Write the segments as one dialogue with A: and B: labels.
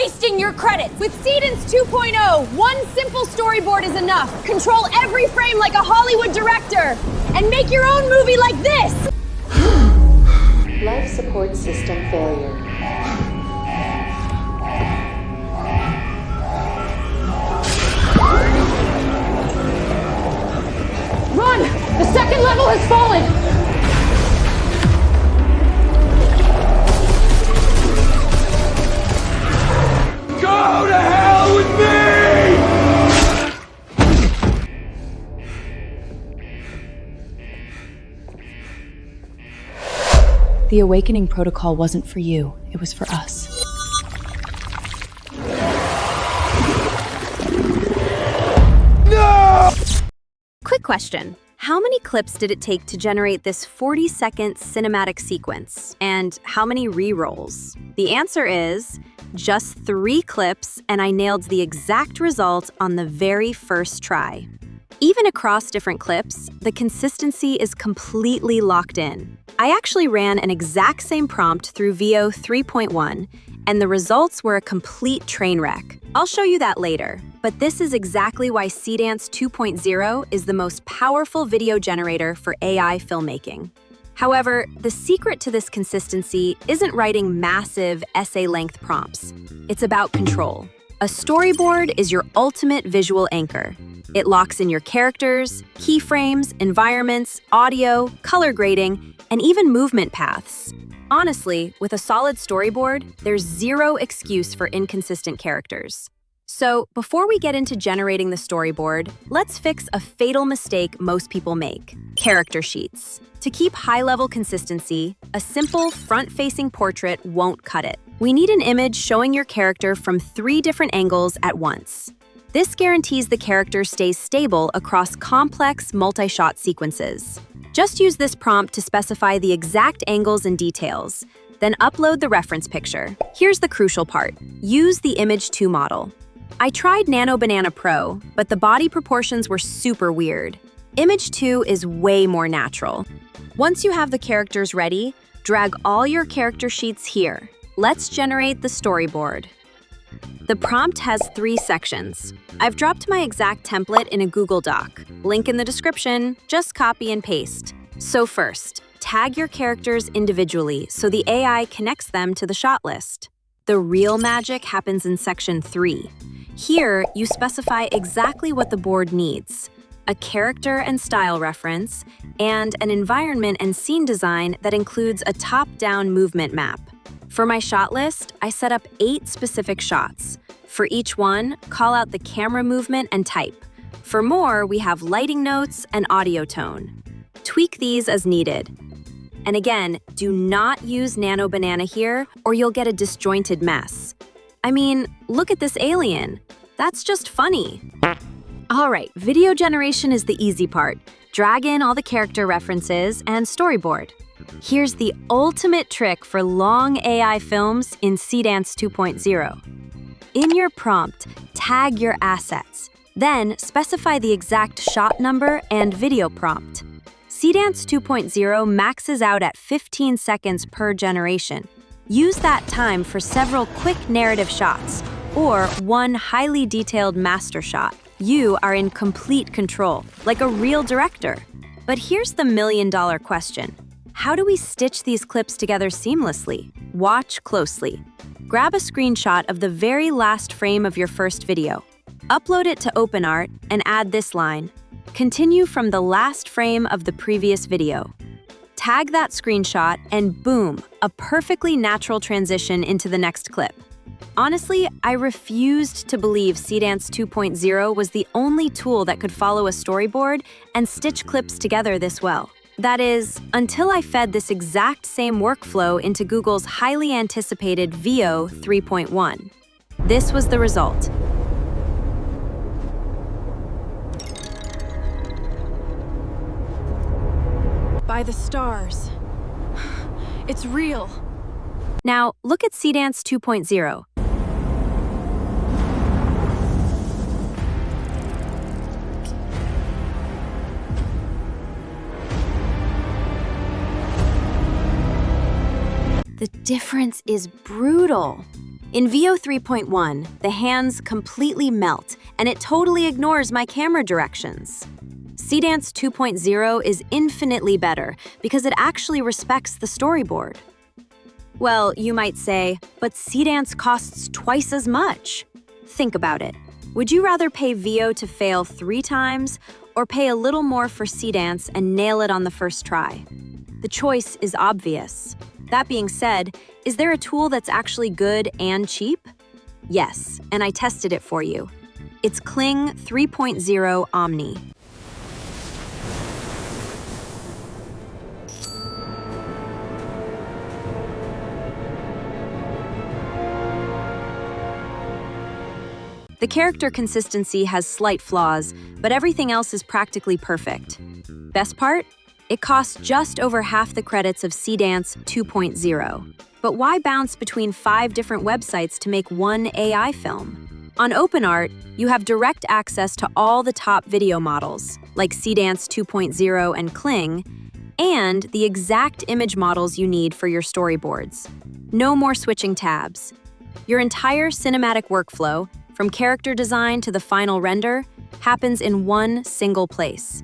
A: wasting your credits! With Seedance 2.0, one simple storyboard is enough. Control every frame like a Hollywood director. And make your own movie like this!
B: Life support system failure.
A: Run! The second level has fallen!
C: Go to hell with me!
D: The awakening protocol wasn't for you, it was for us.
C: No!
E: Quick question. How many clips did it take to generate this 40-second cinematic sequence? And how many rerolls? The answer is just 3 clips, and I nailed the exact result on the very first try. Even across different clips, the consistency is completely locked in. I actually ran an exact same prompt through VO 3.1, and the results were a complete train wreck. I'll show you that later, but this is exactly why Seedance 2.0 is the most powerful video generator for AI filmmaking. However, the secret to this consistency isn't writing massive essay-length prompts. It's about control. A storyboard is your ultimate visual anchor. It locks in your characters, keyframes, environments, audio, color grading, and even movement paths. Honestly, with a solid storyboard, there's zero excuse for inconsistent characters. So, before we get into generating the storyboard, let's fix a fatal mistake most people make: character sheets. To keep high-level consistency, a simple front-facing portrait won't cut it. We need an image showing your character from 3 different angles at once. This guarantees the character stays stable across complex multi-shot sequences. Just use this prompt to specify the exact angles and details, then upload the reference picture. Here's the crucial part: use the Image 2 model. I tried Nano Banana Pro, but the body proportions were super weird. Image 2 is way more natural. Once you have the characters ready, drag all your character sheets here. Let's generate the storyboard. The prompt has 3 sections. I've dropped my exact template in a Google Doc. Link in the description, just copy and paste. So first, tag your characters individually so the AI connects them to the shot list. The real magic happens in section 3. Here, you specify exactly what the board needs: a character and style reference, and an environment and scene design that includes a top-down movement map. For my shot list, I set up 8 specific shots. For each one, call out the camera movement and type. For more, we have lighting notes and audio tone. Tweak these as needed. And again, do not use Nano Banana here, or you'll get a disjointed mess. I mean, look at this alien. That's just funny. All right, video generation is the easy part. Drag in all the character references and storyboard. Here's the ultimate trick for long AI films in Seedance 2.0. In your prompt, tag your assets. Then specify the exact shot number and video prompt. Seedance 2.0 maxes out at 15 seconds per generation. Use that time for several quick narrative shots, or one highly detailed master shot. You are in complete control, like a real director. But here's the million-dollar question. How do we stitch these clips together seamlessly? Watch closely. Grab a screenshot of the very last frame of your first video. Upload it to OpenArt and add this line. Continue from the last frame of the previous video. Tag that screenshot and boom, a perfectly natural transition into the next clip. Honestly, I refused to believe Seedance 2.0 was the only tool that could follow a storyboard and stitch clips together this well. That is, until I fed this exact same workflow into Google's highly anticipated VO 3.1. This was the result.
A: By the stars. It's real.
E: Now, look at Seedance 2.0. The difference is brutal. In VO 3.1, the hands completely melt, and it totally ignores my camera directions. Seedance 2.0 is infinitely better because it actually respects the storyboard. Well, you might say, but Seedance costs twice as much. Think about it. Would you rather pay VO to fail 3 times or pay a little more for Seedance and nail it on the first try? The choice is obvious. That being said, is there a tool that's actually good and cheap? Yes, and I tested it for you. It's Kling 3.0 Omni. The character consistency has slight flaws, but everything else is practically perfect. Best part? It costs just over half the credits of Seedance 2.0. But why bounce between 5 different websites to make one AI film? On OpenArt, you have direct access to all the top video models, like Seedance 2.0 and Kling, and the exact image models you need for your storyboards. No more switching tabs. Your entire cinematic workflow, from character design to the final render, happens in one single place.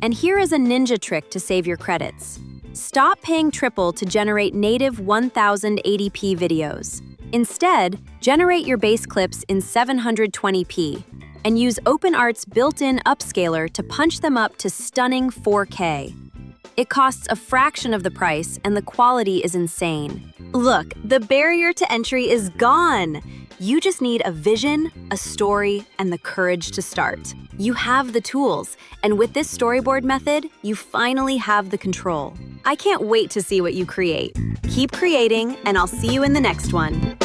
E: And here is a ninja trick to save your credits. Stop paying triple to generate native 1080p videos. Instead, generate your base clips in 720p and use OpenArt's built-in upscaler to punch them up to stunning 4K. It costs a fraction of the price and the quality is insane. Look, the barrier to entry is gone. You just need a vision, a story, and the courage to start. You have the tools, and with this storyboard method, you finally have the control. I can't wait to see what you create. Keep creating, and I'll see you in the next one.